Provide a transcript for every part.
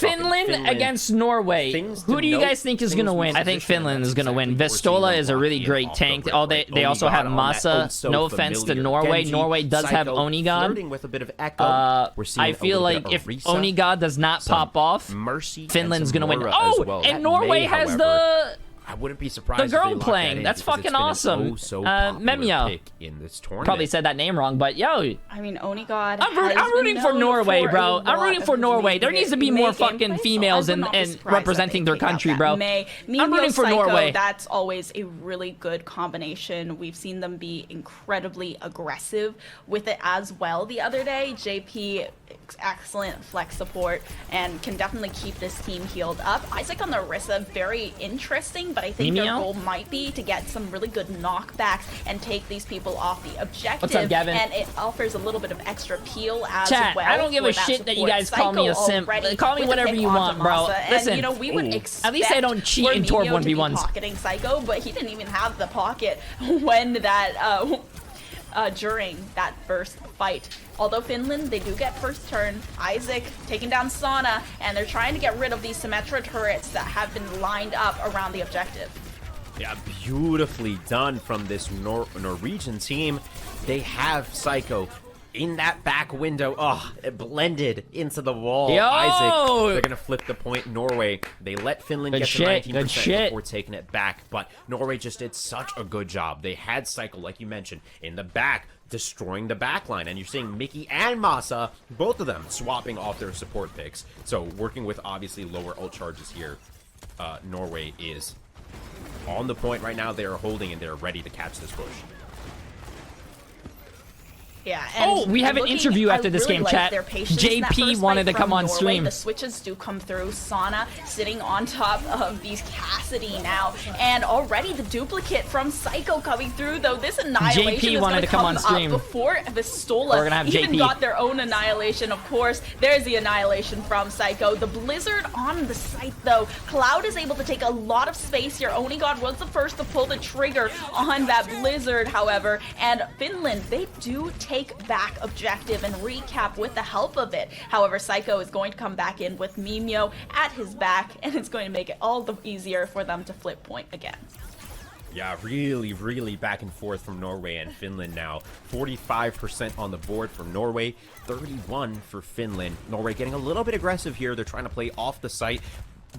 Finland against Norway. Who do you guys think is going to win? I think Finland is going to win. Vistola is a really great tank. Oh, they also have Masa. No offense to Norway. Norway does have Onigod. I feel like if Onigod does not pop off, Finland's going to win. Oh, and Norway has the... I wouldn't be surprised. The girl playing. That's fucking awesome. Memia. Probably said that name wrong, but yo. I mean, Onigod. I'm rooting for Norway, bro. I'm rooting for Norway. There needs to be more fucking females and representing their country, bro. I'm rooting for Norway. That's always a really good combination. We've seen them be incredibly aggressive with it as well the other day. JP, excellent flex support and can definitely keep this team healed up. Isaac on the Orisa, very interesting, but I think their goal might be to get some really good knockbacks and take these people off the objective. What's up, Gavin? And it offers a little bit of extra peel as Chat, well. I don't give a shit that you guys call me a simp. Call me whatever you want, bro. Listen, and, you know, we would expect at least I don't cheat in Torb 1v1s. Pocketing Psycho, but he didn't even have the pocket when that during that first fight. Although Finland, they do get first turn. Isaac taking down Sana, and they're trying to get rid of these Symmetra turrets that have been lined up around the objective. Yeah, beautifully done from this Norwegian team. They have Psycho in that back window. Oh, it blended into the wall. Yo! Isaac, they're going to flip the point. Norway, they let Finland get to 19% before taking it back, but Norway just did such a good job. They had Cycle, like you mentioned, in the back, destroying the backline, and you're seeing Mickey and Masa, both of them swapping off their support picks. So working with obviously lower ult charges here, Norway is on the point right now. They are holding and they're ready to catch this push. Yeah, and we have an interview after this game, chat. JP wanted to come on stream. The switches do come through. Sana sitting on top of these Cassidy now, and already the duplicate from Psycho coming through. Though this annihilation JP is wanted to come on stream before Vistola even got their own annihilation. Of course, there's the annihilation from Psycho. The Blizzard on the site, though. Cloud is able to take a lot of space here. Onigod was the first to pull the trigger on that Blizzard, however, and Finland, they do take back objective and recap with the help of it. However, Psycho is going to come back in with Mimio at his back, and it's going to make it all the easier for them to flip point again. Yeah, really back and forth from Norway and Finland now. 45% on the board for Norway, 31 for Finland. Norway getting a little bit aggressive here. They're trying to play off the site,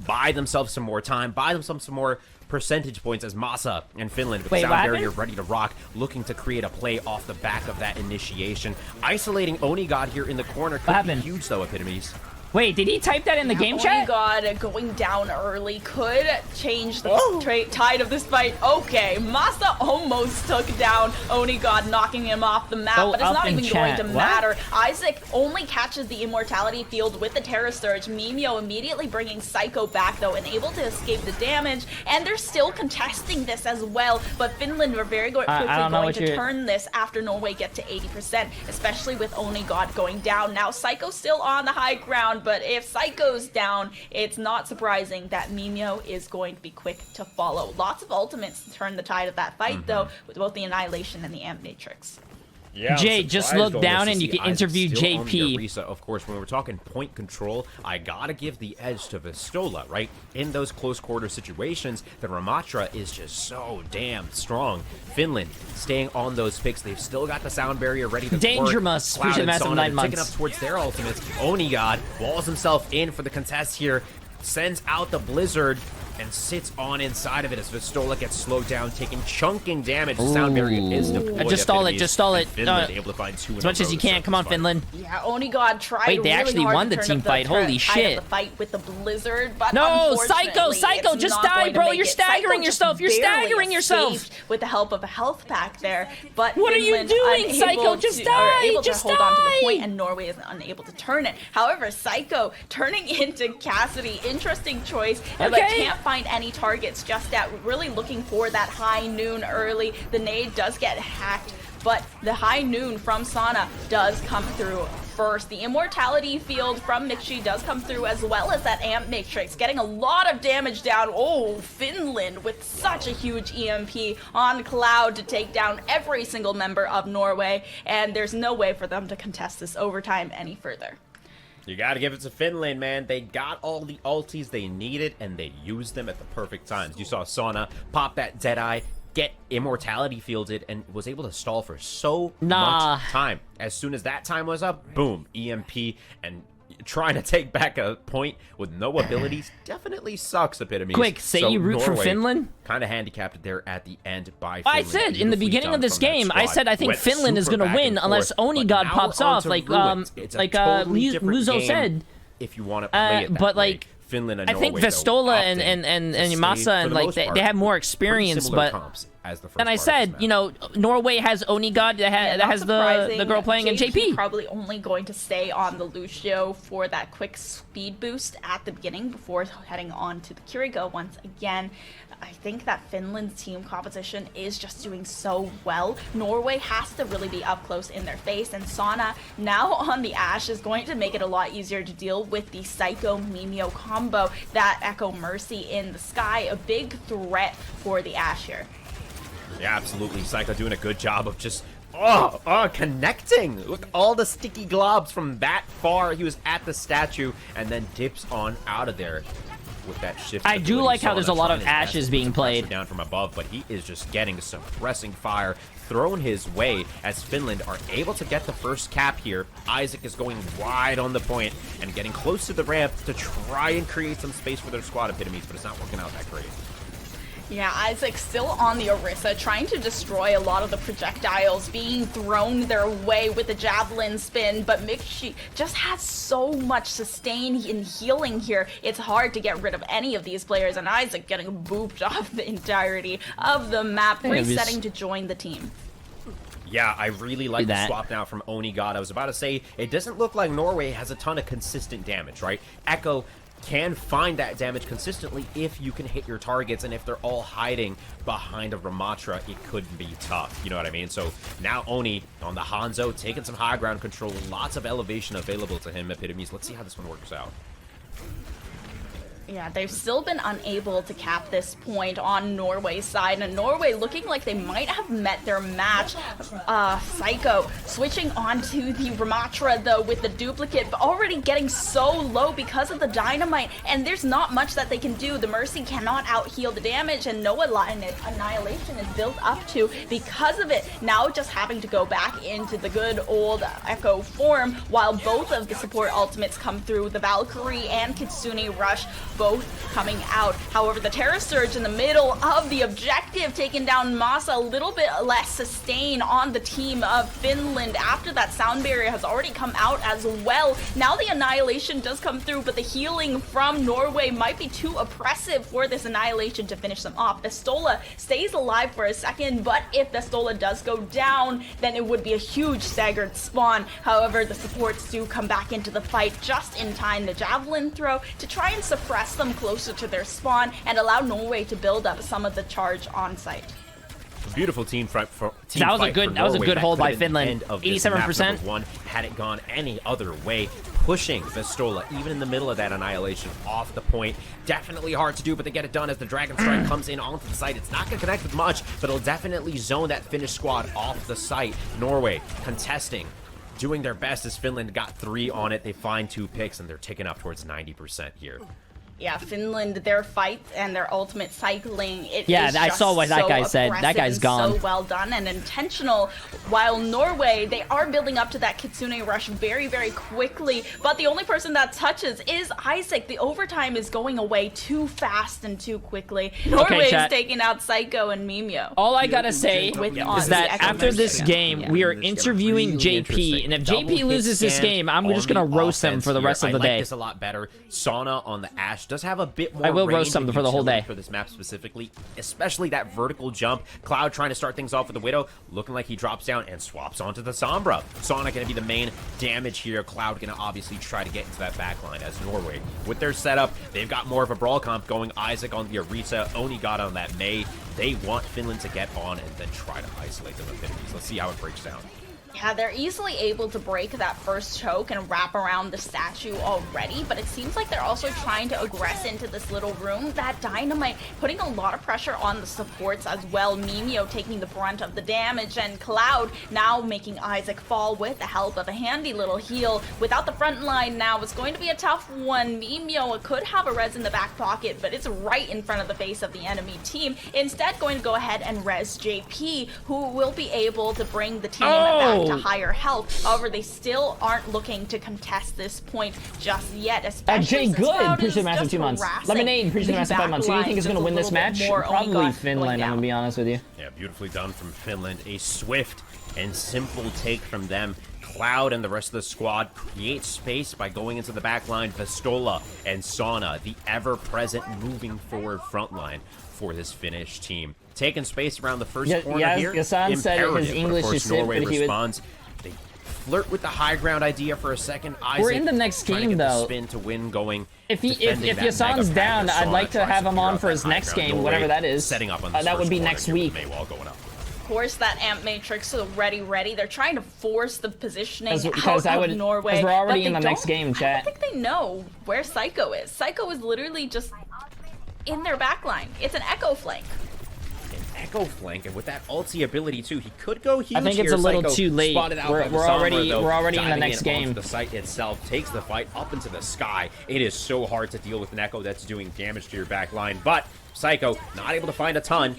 buy themselves some more time, buy themselves some more percentage points as Masa and Finland with Sound Barrier ready to rock, looking to create a play off the back of that initiation. Isolating Onigod here in the corner could be huge though, Epitomes. Wait, did he type that in the game chat? Onigod going down early could change the tide of this fight. Okay, Masa almost took down Onigod, knocking him off the map, but it's not even going to matter. Isaac only catches the immortality field with the Terra Surge. Mimio immediately bringing Psycho back, though, and able to escape the damage, and they're still contesting this as well, but Finland are very quickly going to turn this after Norway get to 80%, especially with Onigod going down. Now, Psycho's still on the high ground, but if Psycho's down, it's not surprising that Mimio is going to be quick to follow. Lots of ultimates to turn the tide of that fight, though, with both the Annihilation and the Amp Matrix. Yeah, Jay, just look down and you can interview JP. Of course, when we're talking point control, I gotta give the edge to Vistola, right? In those close quarter situations, the Ramatra is just so damn strong. Finland staying on those picks. They've still got the Sound Barrier ready to Dangerous. Cloud and massive 9 months. Taking up towards their ultimates. Onigod walls himself in for the contest here, sends out the Blizzard, and sits on inside of it as Vistola gets slowed down, taking chunking damage. The Sound Barrier is deployed. Just stall it, just stall it. Finland able to find two as much as you can. Come on, Finland. Yeah, Onigod tried. Wait, they actually won the team fight. Holy shit! The fight with the Blizzard, but no, Psycho, just die, bro. You're staggering yourself. You're staggering yourself. With the help of a health pack there, but what are you doing, Psycho? Just die. Just hold on to the point, and Norway is unable to turn it. However, Psycho turning into Cassidy, interesting choice, but can't find any target. It's just that really looking for that high noon early. The nade does get hacked, but the high noon from Sana does come through first. The immortality field from Mixi does come through, as well as that Amp Matrix, getting a lot of damage down. Oh, Finland with such a huge EMP on Cloud to take down every single member of Norway, and there's no way for them to contest this overtime any further. You gotta give it to Finland, man. They got all the ultis they needed, and they used them at the perfect times. You saw Sauna pop that Deadeye, get Immortality fielded, and was able to stall for so much time. As soon as that time was up, boom, EMP, and trying to take back a point with no abilities definitely sucks, Epitome. Quick, say so you root for Finland? Kind of handicapped there at the end by Finland. I said in the beginning of this game, I said I think Finland is going to win unless Oni God pops off, like Luzo said. If you want to play it but like, Finland and I think Norway, Vestola and Masa and like they have more experience, but and I said, you know, Norway has Oni God that has the girl playing in JP. Probably only going to stay on the Lucio for that quick speed boost at the beginning before heading on to the Kirigo once again. I think that Finland's team composition is just doing so well. Norway has to really be up close in their face, and Sauna now on the Ashe is going to make it a lot easier to deal with the Psycho Mimio combo. That Echo Mercy in the sky, a big threat for the Ashe here. Yeah, absolutely. Psycho doing a good job of just connecting. Look, all the sticky globs from that far. He was at the statue and then dips on out of there with that shift. I do like how there's a lot of Ashes being played down from above, but he is just getting suppressing fire thrown his way as Finland are able to get the first cap here. Isaac is going wide on the point and getting close to the ramp to try and create some space for their squad Epitomes, but it's not working out that great. Yeah, Isaac still on the Orisa, trying to destroy a lot of the projectiles being thrown their way with the javelin spin, but Mixi just has so much sustain and healing here. It's hard to get rid of any of these players, and Isaac getting booped off the entirety of the map, resetting to join the team. Yeah, I really like the swap now from Oni God. I was about to say, it doesn't look like Norway has a ton of consistent damage, right? Echo can find that damage consistently if you can hit your targets, and if they're all hiding behind a Ramatra, it could be tough, you know what I mean? So now Oni on the Hanzo, taking some high ground control, lots of elevation available to him, Epitomes. Let's see how this one works out. Yeah, they've still been unable to cap this point on Norway's side, and Norway looking like they might have met their match. Psycho switching onto the Ramatra though with the duplicate, but already getting so low because of the dynamite, and there's not much that they can do. The Mercy cannot out-heal the damage, and no annihilation is built up to because of it. Now just having to go back into the good old Echo form while both of the support ultimates come through. The Valkyrie and Kitsune Rush both coming out. However, the Terra Surge in the middle of the objective, taking down Masa. A little bit less sustain on the team of Finland after that sound barrier has already come out as well. Now the Annihilation does come through, but the healing from Norway might be too oppressive for this Annihilation to finish them off. Vestola stays alive for a second, but if Vestola does go down, then it would be a huge staggered spawn. However, the supports do come back into the fight just in time. The Javelin throw to try and suppress them closer to their spawn and allow Norway to build up some of the charge on site. Beautiful team fight for that was a good hold by Finland. 87%. Had it gone any other way, pushing Vestola even in the middle of that Annihilation off the point. Definitely hard to do, but they get it done as the Dragon Strike comes in onto the site. It's not going to connect with much, but it'll definitely zone that Finnish squad off the site. Norway contesting, doing their best as Finland got 3 on it. They find 2 picks, and they're ticking up towards 90% here. Yeah, Finland, their fights and their ultimate cycling, I saw what that guy said. That guy's gone. So well done and intentional. While Norway, they are building up to that Kitsune Rush very, very quickly, but the only person that touches is Isaac. The overtime is going away too fast and too quickly. Norway is taking out Psycho and Mimio. All I gotta say is that after this game, we are interviewing JP, and if JP loses this game, I'm just gonna roast him for the rest of the day. I like this a lot better. Sauna on the Ashe does have a bit more. I will roast him for the whole day for this map specifically, especially that vertical jump. Cloud trying to start things off with the Widow, looking like he drops down and swaps onto the Sombra. Sauna going to be the main damage here. Cloud going to obviously try to get into that backline as Norway with their setup. They've got more of a brawl comp going. Isaac on the Arisa, Oni got on that May. They want Finland to get on and then try to isolate them a bit. Let's see how it breaks down. Yeah, they're easily able to break that first choke and wrap around the statue already, but it seems like they're also trying to aggress into this little room. That dynamite putting a lot of pressure on the supports as well. Mimio taking the brunt of the damage, and Cloud now making Isaac fall with the help of a handy little heal. Without the front line now, it's going to be a tough one. Mimio could have a res in the back pocket, but it's right in front of the face of the enemy team. Instead, going to go ahead and res JP, who will be able to bring the team back to higher health. However, they still aren't looking to contest this point just yet, especially Jay, since good. Cloud Appreciate is the massive just 2 months. harassing Lemonade, appreciate the massive 5 months. Who do you think is going to win this match? Probably Finland, I'm going to be honest with you. Yeah, beautifully done from Finland. A swift and simple take from them. Cloud and the rest of the squad create space by going into the back line. Vestola and Sauna, the ever-present moving forward front line for this Finnish team. Taking space around the first corner here. Yasan said his English is sick, Norway but he responds. They flirt with the high ground idea for a second. Isaac, we're in the next game, though. Spin to win going. If Yasan's down, I'd like to have him on for his next game, whatever that is. Setting up on that would be next week. Going up. Of course, that Amp Matrix is ready. They're trying to force the positioning out of Norway. Because we're already in the next game, chat. I don't think they know where Psycho is. Psycho is literally just in their backline. It's an echo flank. Echo flank, and with that ulti ability too, he could go huge. I think it's a little too late. We're already in the next game. The site itself takes the fight up into the sky. It is so hard to deal with an Echo that's doing damage to your back line, but Psycho not able to find a ton.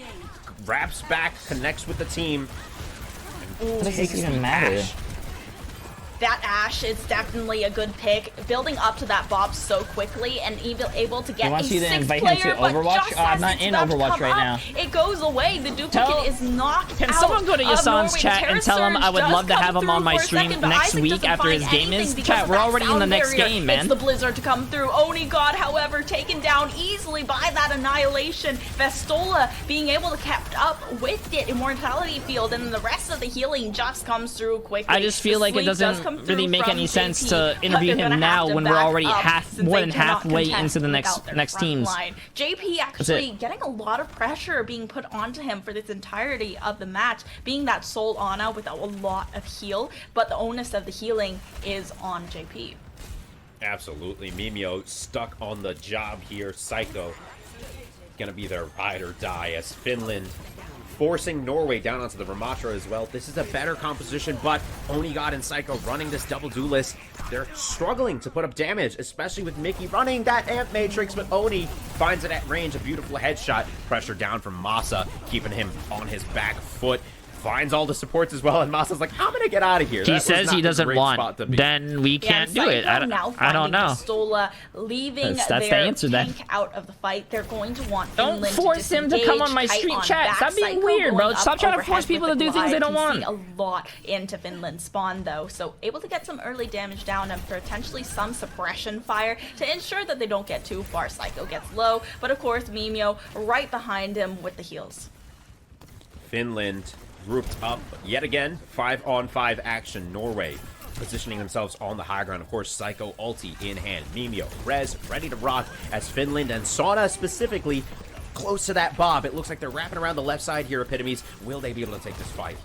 Wraps back, connects with the team. What does this even matter? That Ashe is definitely a good pick. Building up to that Bob so quickly and even able to get a 6-player, but just as I'm not it's in about to Overwatch come right up, now. it goes away. The duplicate is knocked out. Can someone go to Yasan's chat and tell him I would love to have him on my stream second, next week after his game is? Chat, we're already in the next game, man. It's the Blizzard to come through. Oni God, however, taken down easily by that Annihilation. Vestola being able to kept up with it, Immortality Field, and the rest of the healing just comes through quickly. I just feel like it doesn't really make any sense to interview him now when we're already more than halfway into the next teams. JP actually getting a lot of pressure being put onto him for this entirety of the match, being that sole Ana without a lot of heal, but the onus of the healing is on JP. Absolutely. Mimio stuck on the job here. Psycho gonna be their ride or die as Finland forcing Norway down onto the Ramatra as well. This is a better composition, but Onigod and Psycho running this double duelist. They're struggling to put up damage, especially with Mickey running that Amp Matrix, but Oni finds it at range. A beautiful headshot. Pressure down from Masa, keeping him on his back foot. Finds all the supports as well, and Masa's like, I'm gonna get out of here. He says he doesn't want, then we can't do it. I don't know. Stola leaving that's the answer then. Out of the fight. They're going to want Don't force him to come on my stream chat. Stop being weird, bro. Stop trying to force people to do things they don't want. A lot into Finland's spawn though, so able to get some early damage down and potentially some suppression fire to ensure that they don't get too far. Psycho gets low, but of course Mimio right behind him with the heals. Finland grouped up yet again. 5-on-5 action. Norway positioning themselves on the high ground. Of course, Psycho ulti in hand. Mimio, Rez, ready to rock as Finland and Sauna specifically close to that Bob. It looks like they're wrapping around the left side here, Epitomes. Will they be able to take this fight?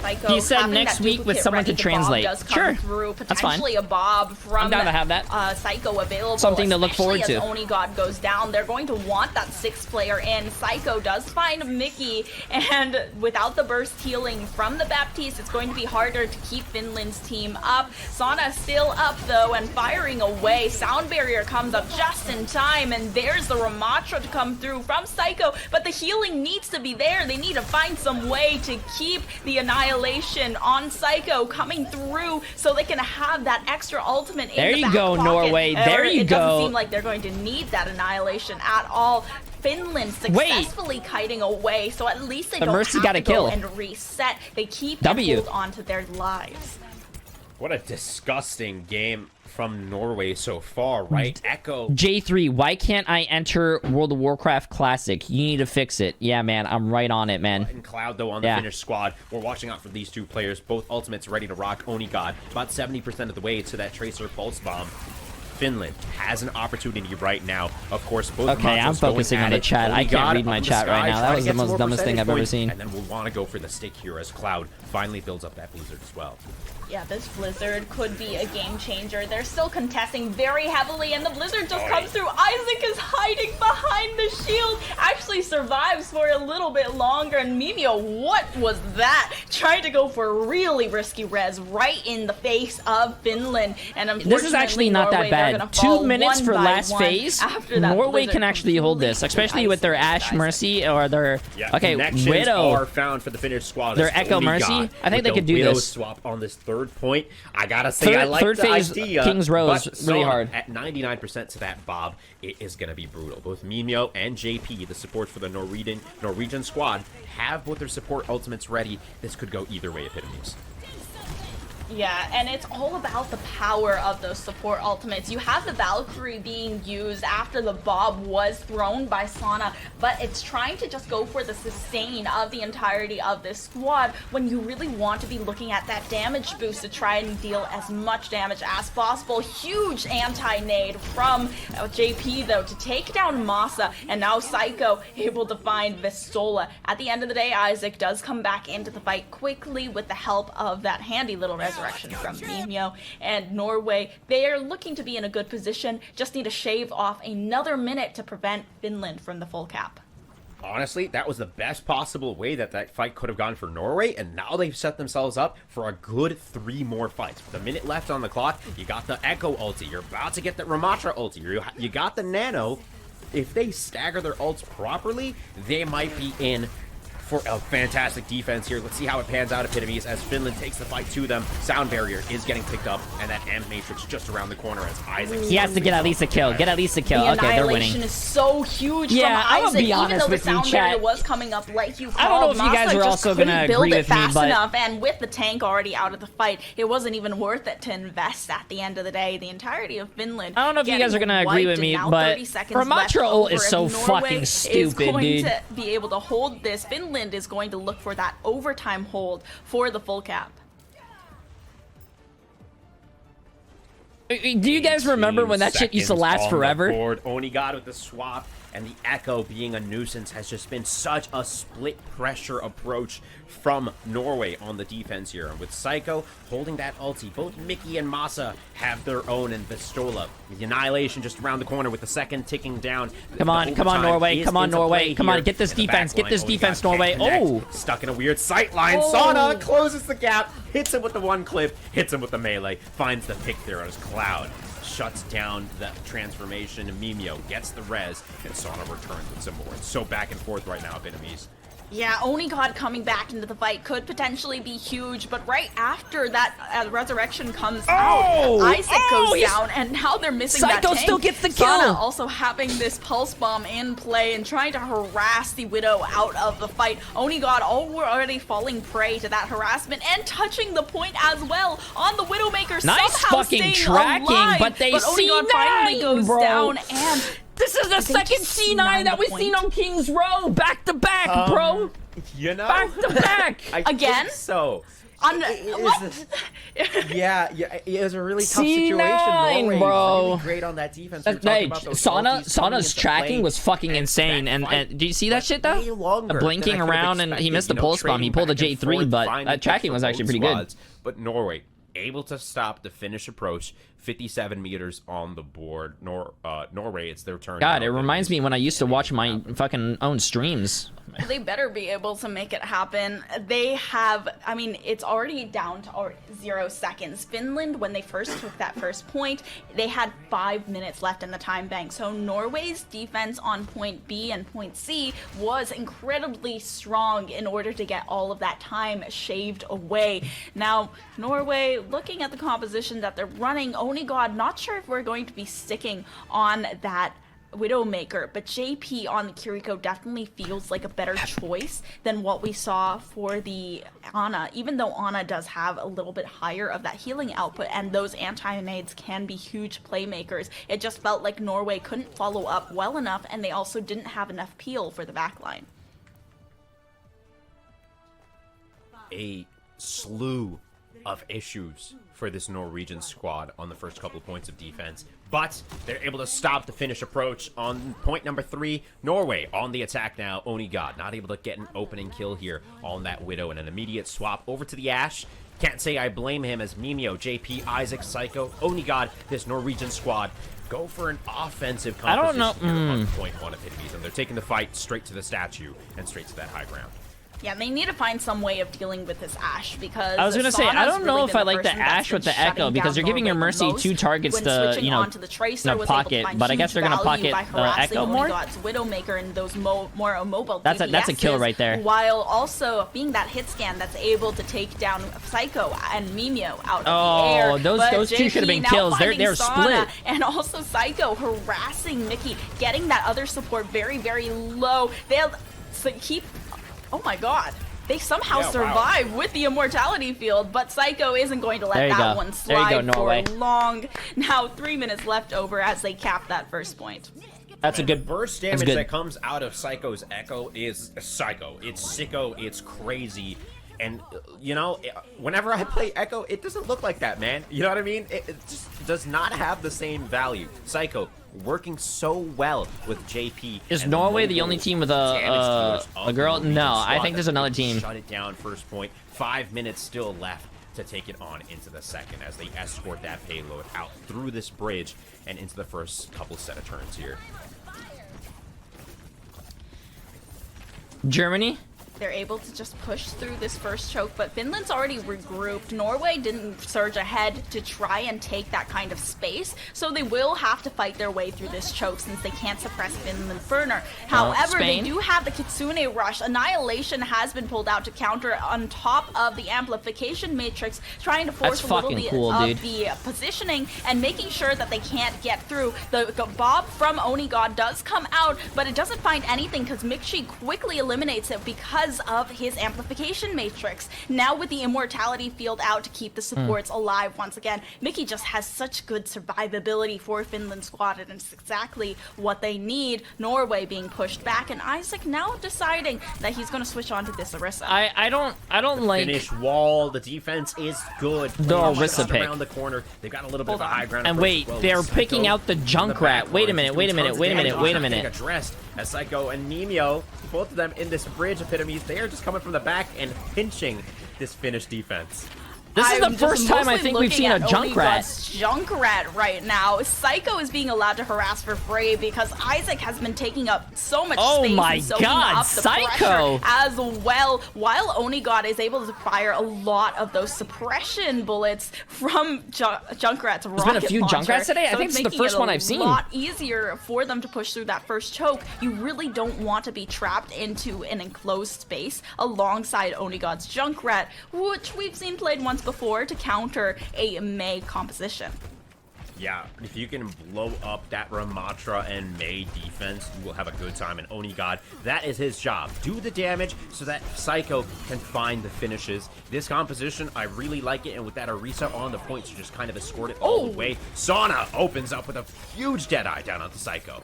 Psycho, he said next week with someone to translate. Sure, that's fine. A Bob from I'm down to have that. Psycho available. Something to look forward to. As Onigod goes down, they're going to want that 6-player in. Psycho does find Mickey, and without the burst healing from the Baptiste, it's going to be harder to keep Finland's team up. Sauna still up though and firing away. Sound barrier comes up just in time, and there's the Ramatra to come through from Psycho, but the healing needs to be there. They need to find some way to keep the Annihilation on Psycho coming through so they can have that extra ultimate in the back pocket. Norway. There you it go. It doesn't seem like they're going to need that Annihilation at all. Finland successfully kiting away, so at least they don't have to go and reset. They keep and hold on to their lives. What a disgusting game from Norway so far, right? Echo. J3, why can't I enter World of Warcraft Classic? You need to fix it. Yeah, man, I'm right on it, man. And Cloud, though, on the Finnish squad. We're watching out for these two players. Both ultimates ready to rock. Onigod, about 70% of the way to that Tracer Pulse Bomb. Finland has an opportunity right now. Of course, both okay, I'm focusing on the chat. I can't read my chat right now. That was the most dumbest thing I've ever seen. And then we'll want to go for the stick here as Cloud finally builds up that Blizzard as well. Yeah, this Blizzard could be a game changer. They're still contesting very heavily, and the Blizzard just comes through. Isaac is hiding behind the shield, actually survives for a little bit longer, and Mimio, what was that? Trying to go for a really risky res right in the face of Finland, and unfortunately, this is actually not Norway, that bad. 2 minutes for last phase. Norway can actually hold this, especially with their Ashe Mercy or their Widow. Are found for the Finnish squad. Their Echo Mercy. I think they could do Widow this. Swap on this third point. I gotta say, I like third the phase idea. King's Rose but really Sona, hard. At 99% to that Bob, it is gonna be brutal. Both Mimio and JP, the support for the Norwegian squad, have both their support ultimates ready. This could go either way, Epitomes. Yeah, and it's all about the power of those support ultimates. You have the Valkyrie being used after the Bob was thrown by Sana, but it's trying to just go for the sustain of the entirety of this squad when you really want to be looking at that damage boost to try and deal as much damage as possible. Huge anti-nade from JP, though, to take down Masa, and now Psycho able to find Vistola. At the end of the day, Isaac does come back into the fight quickly with the help of that handy little resurrection from Mimio, and Norway, they are looking to be in a good position, just need to shave off another minute to prevent Finland from the full cap. Honestly, that was the best possible way that fight could have gone for Norway, and now they've set themselves up for a good 3 more fights. With a minute left on the clock, you got the Echo ulti, you're about to get the Ramatra ulti, you got the Nano. If they stagger their ults properly, they might be in for a fantastic defense here. Let's see how it pans out, Epitomes, as Finland takes the fight to them. Sound barrier is getting picked up, and that amp matrix just around the corner as Isaac. He has to get at least a kill. Get at least a kill. Okay, they're winning. The annihilation is so huge from I'm Isaac, gonna be honest even though with the you, sound chat. barrier was coming up like you called. I don't know if you guys Masa are just also couldn't gonna build agree it with me, fast but enough, and with the tank already out of the fight, it wasn't even worth it to invest at the end of the day. The entirety of Finland. I don't know if you guys are gonna agree with me, but Ramatra ult is so fucking stupid, dude. Is going to be able to hold this. Finland is going to look for that overtime hold for the full cap. Do you guys remember when that shit used to last forever? Onigod with the swap, and the Echo being a nuisance has just been such a split pressure approach from Norway on the defense here. And with Psycho holding that ulti, both Mickey and Masa have their own, and Vistola. The annihilation just around the corner with the second ticking down. Come on, Norway. Come on, Norway. Come on, get this defense. Get this defense, Norway. Oh! Stuck in a weird sight line. Sana closes the gap, hits him with the one clip, hits him with the melee, finds the pick there as Cloud shuts down the transformation. Mimio gets the res, and Sana returns with some more. It's so back and forth right now, Epitomes. Yeah, Onigod coming back into the fight could potentially be huge, but right after that resurrection comes out, Isaac goes down, and now they're missing that tank. Still gets the kill. Sana also having this pulse bomb in play and trying to harass the Widow out of the fight. Onigod already falling prey to that harassment and touching the point as well on the Widowmaker. Nice somehow fucking staying tracking, alive, but they Onigod finally goes down, and this is the second C9 that we've seen on King's Row. Back to back, bro. You know? Back to back. Again? So. What? Yeah, it was a really tough C9, situation. Norway, bro. really great on that defense. Sana's tracking was fucking insane. And do you see that shit though? Blinking around, and he missed the pulse bomb. He pulled a J3, but that tracking was actually pretty good. But Norway able to stop the Finnish approach. 57 meters on the board. Norway, it's their turn. God, it reminds me when I used to watch my fucking own streams. They better be able to make it happen. They have, I mean, it's already down to 0 seconds. Finland, when they first took that first point, they had 5 minutes left in the time bank. So Norway's defense on point B and point C was incredibly strong in order to get all of that time shaved away. Now, Norway, looking at the composition that they're running, Onigod, not sure if we're going to be sticking on that Widowmaker, but JP on the Kiriko definitely feels like a better choice than what we saw for the Ana, even though Ana does have a little bit higher of that healing output, and those anti-nades can be huge playmakers. It just felt like Norway couldn't follow up well enough, and they also didn't have enough peel for the backline. A slew of issues for this Norwegian squad on the first couple of points of defense, but they're able to stop the Finnish approach on point number 3. Norway on the attack now. Onigod not able to get an opening kill here on that Widow, and an immediate swap over to the Ashe. Can't say I blame him, as Mimio, JP, Isaac, Psycho, Onigod, this Norwegian squad go for an offensive composition. I don't know. On point 1 epitomes, and they're taking the fight straight to the statue and straight to that high ground. Yeah, they need to find some way of dealing with this Ashe, because I was gonna say, I don't know if I like the person Ashe with the Echo, because you're giving your Mercy 2 targets to, you know, pocket, but I guess they're gonna pocket Echo more. Widowmaker and those more immobile That's a kill right there. While also being that hit scan that's able to take down Psycho and Mimio out of the air. Oh, those two should have been kills. They're split. And also Psycho harassing Mickey, getting that other support very, very low. They'll keep... Oh my god. They somehow survive with the immortality field, but Psycho isn't going to let that one slide for long. Now 3 minutes left over as they cap that first point. That's a good burst damage that comes out of Psycho's Echo is Psycho. It's sicko, it's crazy. And, you know, whenever I play Echo, it doesn't look like that, man. You know what I mean? It just does not have the same value. Psycho working so well with JP. Is Norway the only team with a girl? No, I think there's another team. Shut it down first point. 5 minutes still left to take it on into the second as they escort that payload out through this bridge and into the first couple set of turns here. Germany? They're able to just push through this first choke, but Finland's already regrouped. Norway didn't surge ahead to try and take that kind of space, so they will have to fight their way through this choke since they can't suppress Finland further. However, they do have the Kitsune Rush. Annihilation has been pulled out to counter on top of the amplification matrix, trying to force a little bit of the positioning and making sure that they can't get through. The Bob from Onigod does come out, but it doesn't find anything because Mikshi quickly eliminates it because of his amplification matrix. Now with the immortality field out to keep the supports alive once again, Mickey just has such good survivability for Finland squad, and it's exactly what they need. Norway being pushed back, and Isaac now deciding that he's going to switch on to this Orisa. I don't like finish wall. The defense is good. The Orisa pick around the corner. They've got a little bit of a high ground. And wait, they're picking out the Junkrat. Wait a minute. Addressed as Psycho and Mimio, both of them in this bridge epitomes, they are just coming from the back and pinching this Finnish defense. This is the first time I think we've seen a Junkrat. Junkrat right now. Psycho is being allowed to harass for free because Isaac has been taking up so much space. Oh my and soaking god, up the Psycho! As well, while Onigod is able to fire a lot of those suppression bullets from Junkrat's rocket launcher. There's been a few Junkrats today? I think this is the first one I've seen. It's a lot easier for them to push through that first choke. You really don't want to be trapped into an enclosed space alongside Onigod's Junkrat, which we've seen played once before to counter a Mei composition. Yeah, if you can blow up that Ramatra and Mei defense, you will have a good time. And Onigod, that is his job. Do the damage so that Psycho can find the finishes. This composition, I really like it. And with that Orisa on the points, you just kind of escort it all the way. Sauna opens up with a huge Deadeye down onto Psycho.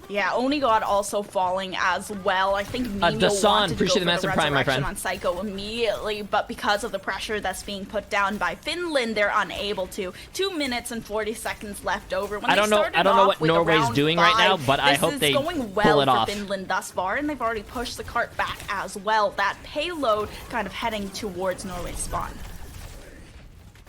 Yeah, Onigod also falling as well. I think Mimio wanted to go for the resurrection on Psycho immediately, but because of the pressure that's being put down by Finland, they're unable to. 2 minutes and 40 seconds left over. When I don't know what Norway's doing right now, but I hope they pull it off. This is going well for Finland thus far, and they've already pushed the cart back as well. That payload kind of heading towards Norway's spawn.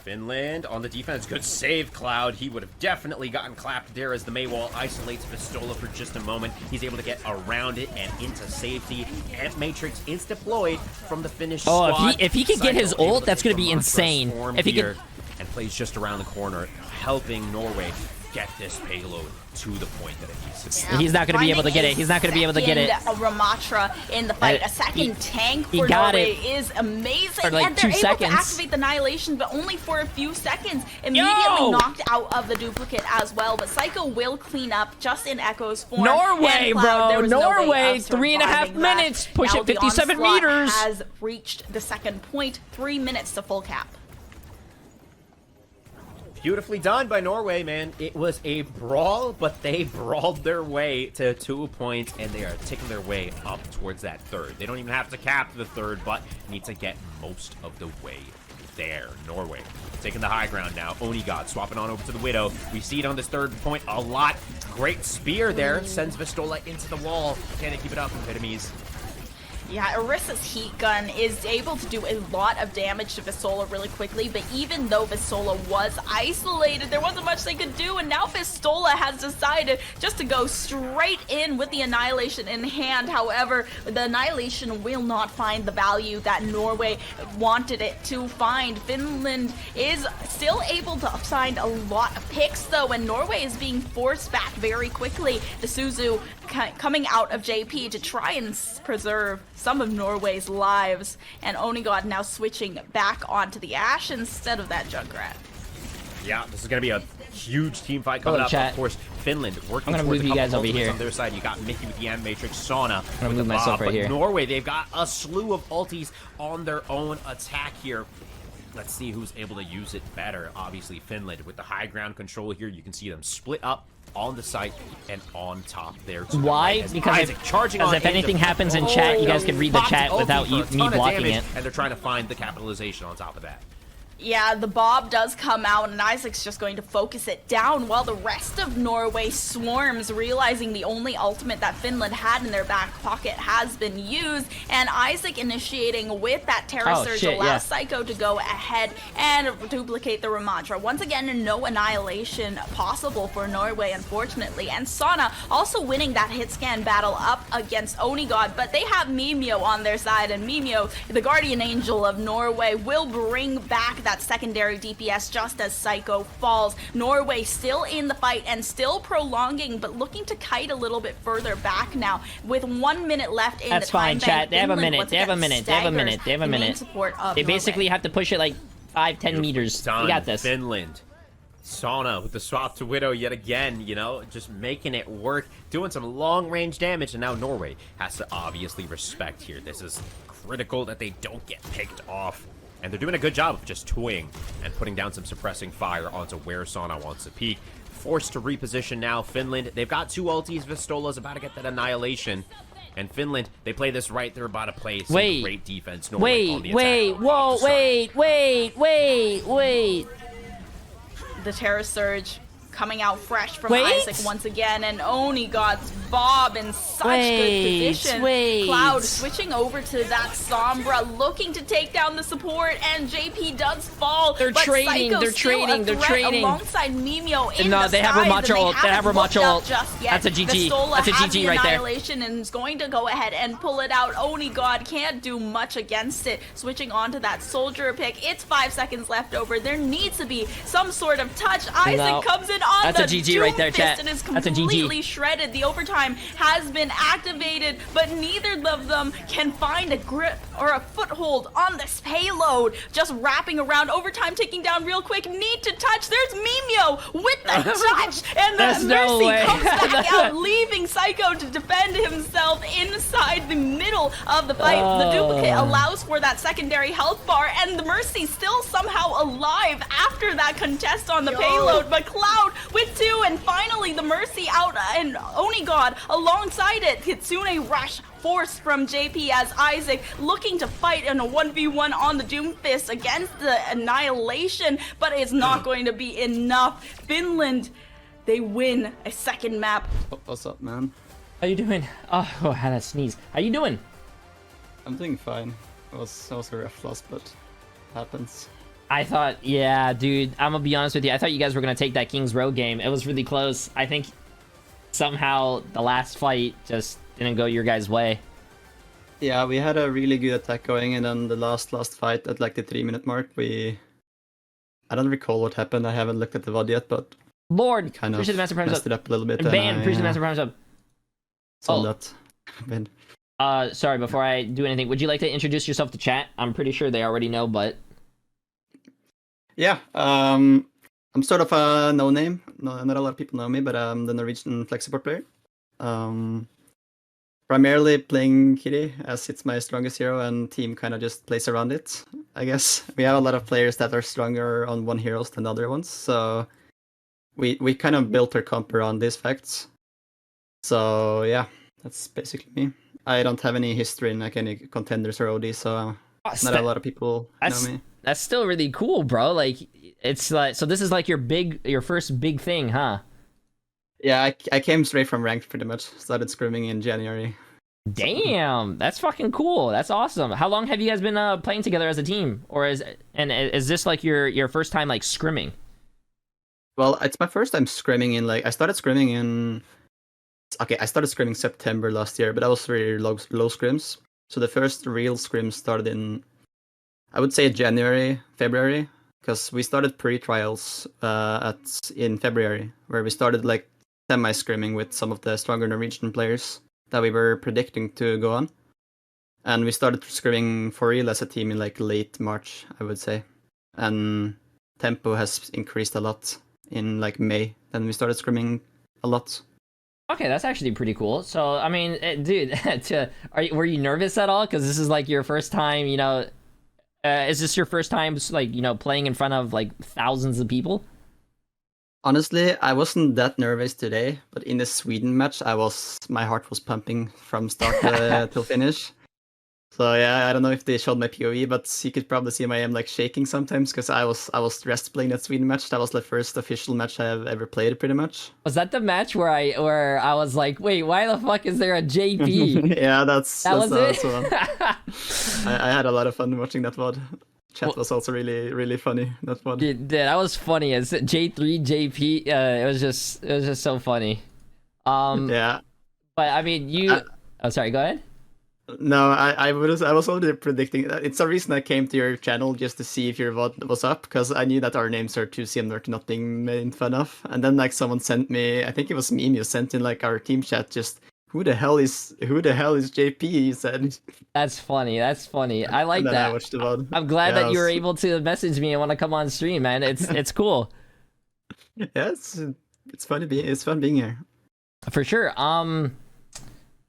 Finland on the defense. Good save, Cloud. He would have definitely gotten clapped there as the Mei wall isolates Pistola for just a moment. He's able to get around it and into safety. Amp Matrix is deployed from the Finnish squad. If he could get his ult, that's going to be insane. If he could... And plays just around the corner, helping Norway get this payload to the point that it needs to be. Yeah, he's not going to be able to get it. He's not going to be able to get it. A Ramatra in the fight. A second tank for Norway is amazing. Like and they're 2 able seconds. to activate the Annihilation, but only for a few seconds. Immediately knocked out of the duplicate as well. But Psycho will clean up just in Echo's form. Norway, Cloud, bro. Norway. 3.5 minutes. Push now it 57 meters. Has reached the second point. 3 minutes to full cap. Beautifully done by Norway, man. It was a brawl, but they brawled their way to 2 points, and they are taking their way up towards that third. They don't even have to cap the third, but need to get most of the way there. Norway taking the high ground now. Onigod swapping on over to the Widow. We see it on this third point a lot. Great spear there. Sends Vistola into the wall. Can they keep it up, Epitomes? Yeah, Orissa's heat gun is able to do a lot of damage to Vistola really quickly, but even though Vistola was isolated, there wasn't much they could do, and now Vistola has decided just to go straight in with the Annihilation in hand. However, the Annihilation will not find the value that Norway wanted it to find. Finland is still able to find a lot of picks, though, and Norway is being forced back very quickly. The Suzu coming out of JP to try and preserve some of Norway's lives, and Onigod now switching back onto the Ashe instead of that Junkrat. Yeah, this is going to be a huge team fight coming up. Chat. Of course, Finland working I'm gonna towards move you guys over here. on their side. You got Mickey with the Matrix, Sauna I'm gonna move myself right here. Norway, they've got a slew of ultis on their own attack here. Let's see who's able to use it better. Obviously, Finland with the high ground control here. You can see them split up on the site and on top there. Why? Because if anything happens in chat, you guys can read the chat without me blocking it. And they're trying to find the capitalization on top of that. Yeah, the Bob does come out, and Isaac's just going to focus it down while the rest of Norway swarms, realizing the only ultimate that Finland had in their back pocket has been used, and Isaac initiating with that Terror Surge allows Psycho to go ahead and duplicate the Ramantra. Once again, no annihilation possible for Norway, unfortunately, and Sana also winning that hit scan battle up against Onigod, but they have Mimio on their side, and Mimio, the guardian angel of Norway, will bring back that secondary DPS just as Psycho falls. Norway still in the fight and still prolonging, but looking to kite a little bit further back now with 1 minute left in That's the time fine, chat. They have a minute. They have a minute. minute. They basically have to push it like 5-10 meters. Done. You got this. Finland. Sauna with the swap to Widow yet again, you know, just making it work, doing some long-range damage, and now Norway has to obviously respect here. This is critical that they don't get picked off. And they're doing a good job of just toying and putting down some suppressing fire onto where Sauna wants to peek. Forced to reposition now, Finland. They've got 2 ultis. Vistola's about to get that annihilation. And Finland, they play this right. They're about to play some great defense. Norway on the attack. Wait. The Terror Surge coming out fresh from Isaac once again, and Onigod's Bob in such good position. Cloud switching over to that Sombra, looking to take down the support, and JP does fall. They're trading alongside Mimio in no, the they have Ramantra ult. They have Ramantra ult. That's a GG. That's a GG right there. Annihilation and is going to go ahead and pull it out. Onigod can't do much against it. Switching onto that soldier pick. It's 5 seconds left over. There needs to be some sort of touch. Isaac comes in on That's the a GG right there, chat. And is That's a GG. completely shredded. The overtime has been activated, but neither of them can find a grip or a foothold on this payload. Just wrapping around. Overtime taking down real quick. Need to touch. There's Mimio with the touch, and the Mercy comes back out, leaving Psycho to defend himself inside the middle of the fight. The duplicate allows for that secondary health bar, and the Mercy still somehow alive after that contest on the payload, but Cloud with 2, and finally the Mercy out, and Onigod alongside it. Kitsune rush forced from JP as Isaac looking to fight in a 1v1 on the Doomfist against the Annihilation, but it's not going to be enough. Finland, they win a second map. What's up, man? How you doing? Oh, I had a sneeze. How you doing? I'm doing fine. It was a rough loss, but happens. I thought, yeah, dude, I'm gonna be honest with you. I thought you guys were gonna take that Kings Row game. It was really close. I think somehow the last fight just didn't go your guys' way. Yeah, we had a really good attack going, and then the last fight at like the 3-minute mark, I don't recall what happened. I haven't looked at the VOD yet, but Lord, kind of appreciate the Master Prime messed sub. it up a little bit. And Ban, appreciate the Master Prime sub. So that. Ben. Sorry, before I do anything, would you like to introduce yourself to chat? I'm pretty sure they already know, but... Yeah, I'm sort of a no-name. No, not a lot of people know me, but I'm the Norwegian flex support player. Primarily playing Kitty, as it's my strongest hero, and team kind of just plays around it, I guess. We have a lot of players that are stronger on one heroes than other ones, so we kind of built our comp around these facts. So yeah, that's basically me. I don't have any history in like any contenders or OD, so not a lot of people know me. That's still really cool, bro. Like, it's like, so this is like your first big thing, huh? Yeah, I came straight from ranked pretty much. Started scrimming in January. Damn, that's fucking cool. That's awesome. How long have you guys been playing together as a team, or is this like your first time like scrimming? Well, it's my first time scrimming in like I started scrimming in. Okay, I started scrimming September last year, but that was really low scrims. So the first real scrim started in, I would say January, February, because we started pre-trials in February, where we started like semi-scrimming with some of the stronger Norwegian players that we were predicting to go on. And we started scrimming for real as a team in like late March, I would say. And tempo has increased a lot in like May. Then we started scrimming a lot. Okay, that's actually pretty cool. So, I mean, dude, were you nervous at all? Because this is like your first time, you know, is this your first time, like, you know, playing in front of like thousands of people? Honestly, I wasn't that nervous today, but in the Sweden match, my heart was pumping from start till finish. So yeah, I don't know if they showed my POV, but you could probably see my aim like shaking sometimes because I was stressed playing that Sweden match. That was the first official match I have ever played, pretty much. Was that the match where I was like, wait, why the fuck is there a JP? Yeah, that was it. One. I had a lot of fun watching that VOD. Chat was also really, really funny. That VOD. Dude, that was funny. It's J3 JP. It was just so funny. Yeah. But I mean, oh, sorry. Go ahead. No, I was already predicting that. It's a reason I came to your channel just to see if your VOD was up, because I knew that our names are too similar to not being made fun of. And then like someone sent me, I think it was Meme, sent in like our team chat, just who the hell is JP? He said. That's funny. That's funny. I like that. I watched the VOD. I'm glad that you were able to message me and want to come on stream, man. It's cool. Yeah, it's fun being here. For sure.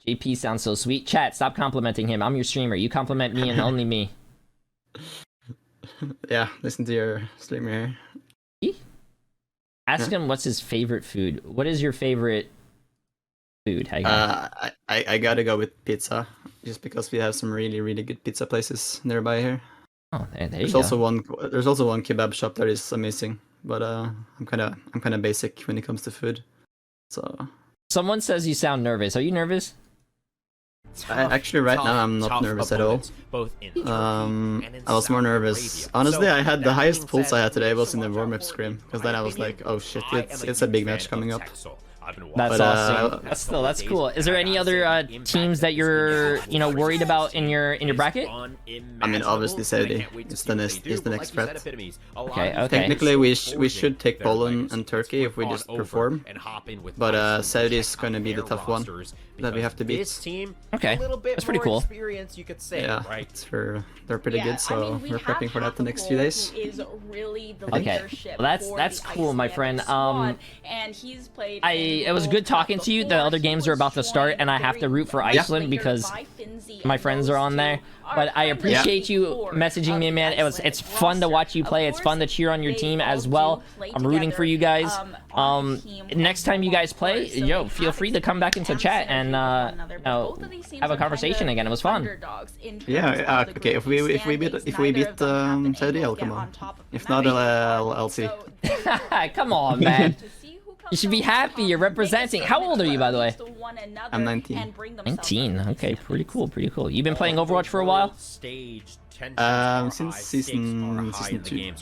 JP sounds so sweet. Chat, stop complimenting him. I'm your streamer. You compliment me and only me. Yeah, listen to your streamer here. Ask him what's his favorite food. What is your favorite food? I gotta go with pizza, just because we have some really, really good pizza places nearby here. Oh, there there's you go. There's also one kebab shop that is amazing, but I'm kind of basic when it comes to food. So. Someone says you sound nervous. Are you nervous? Actually, right now I'm not nervous at all. I was more nervous. Honestly, I had the highest pulse I had today was in the warm-up scrim, because then I was like, oh shit, it's a big match coming up. That's awesome. That's cool. Is there any other teams that you're worried about in your bracket? I mean, obviously Saudi is the next threat. Okay. Technically, we should take Poland and Turkey if we just perform, but Saudi is going to be the tough one that we have to beat. Okay, that's pretty cool. Yeah, they're pretty good, so we're prepping for that the next few days. Okay, well, that's cool, my friend. It was good talking to you. The other games are about to start, and I have to root for Iceland because my friends are on there. But I appreciate you messaging me, man. It's fun to watch you play. It's fun to cheer on your team as well. I'm rooting for you guys. Next time you guys play, feel free to come back into chat and have a conversation again. It was fun. Yeah. Okay. If we beat Saudi, I'll come on. If not, I'll see. Come on, man. You should be happy. You're representing. How old are you, by the way? I'm 19. 19. Okay, pretty cool. You've been playing Overwatch for a while? Since season 2.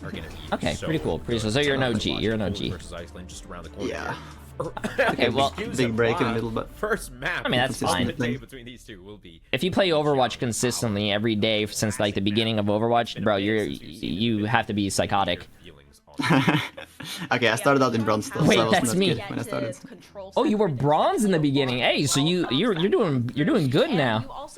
Okay, pretty cool. So you're an OG. Yeah. Okay, well, big break in the middle, but I mean, that's fine. If you play Overwatch consistently every day since like the beginning of Overwatch, bro, you have to be psychotic. Okay, I started out in bronze though. Wait, so that's me. When I started. Oh, you were bronze in the beginning. Hey, so you're doing good now.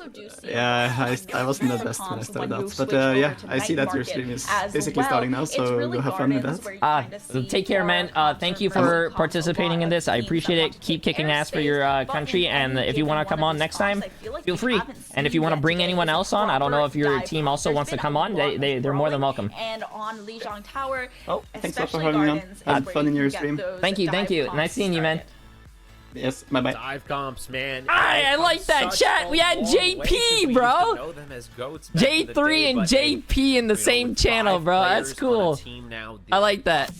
Yeah, I wasn't the best when I started out, but yeah, I see that your stream is basically starting now, so go have fun with that. Take care, man. Thank you for participating in this. I appreciate it. Keep kicking ass for your country, and if you want to come on next time, feel free. And if you want to bring anyone else on, I don't know if your team also wants to come on. They're more than welcome. And on Lijiang Tower. Oh, thanks for having me on. I had fun in your stream. Thank you. Nice seeing you, man. Yes, my bad. Dive comps, man. I like that chat. We had JP, bro. J3 and JP in the same channel, bro. That's cool. I like that.